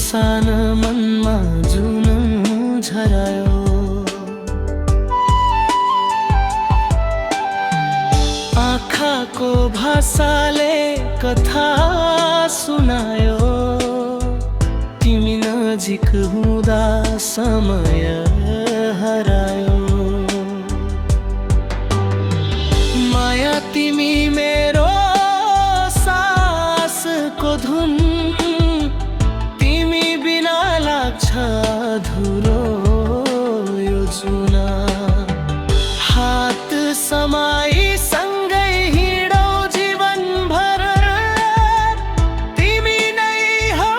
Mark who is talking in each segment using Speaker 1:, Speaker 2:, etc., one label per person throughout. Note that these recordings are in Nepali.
Speaker 1: सुनसान मनमा जुन झरायो। आँखाको भाषाले कथा सुनायो। तिमी नजिक हुँदा समय हरायो। माया तिमी मेरो सासको धुन। तिमी बिना लाग्छ धुलो यो जुन। हात समाई सँगै हिँडौ जीवनभर। तिमी नै हौ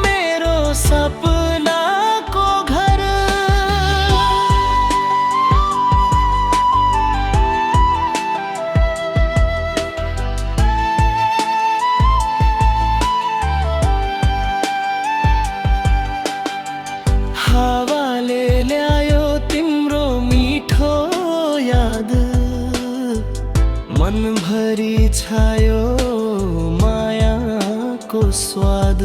Speaker 1: मेरो सपनाको घर। हावाले ल्यायो तिम्रो मिठो याद। मनभरि छायो मायाको स्वाद।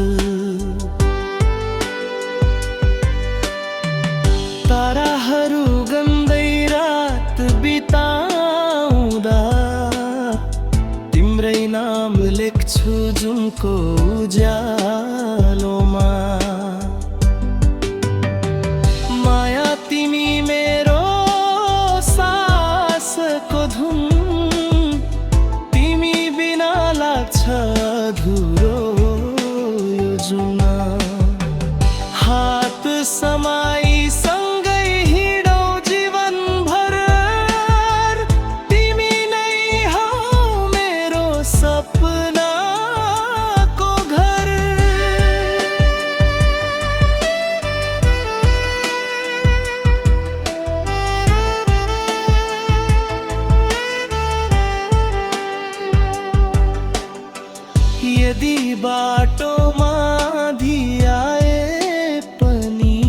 Speaker 1: ताराहरू गन्दै रात बिताउँदा तिम्रै नाम लेख्छु जुनको उज्यालोमा। माया तिमी मेरो सासको धुन। तिमी बिना लाग्छ धुलो यो जुन। हात समाई सँगै हिँडौ जीवनभर। तिमी नै हौ मेरो सपनाको घर। यदि बाटोमा धियाए पनि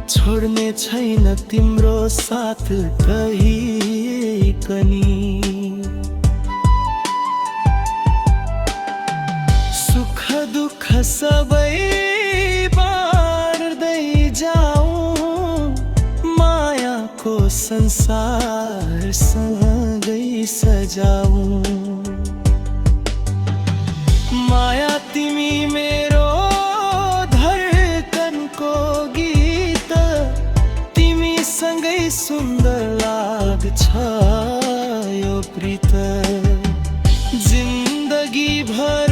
Speaker 1: छोड्ने छैन तिम्रो साथ कहिकनी। सुख दुःख सबै बाँड्दै जाऊ। मायाको संसार सँगै सजाऊ। माया तिमी मेरो धडकनको गीत। तिमी सँगै सुन्दर लाग्छ यो प्रीत। जिन्दगी भर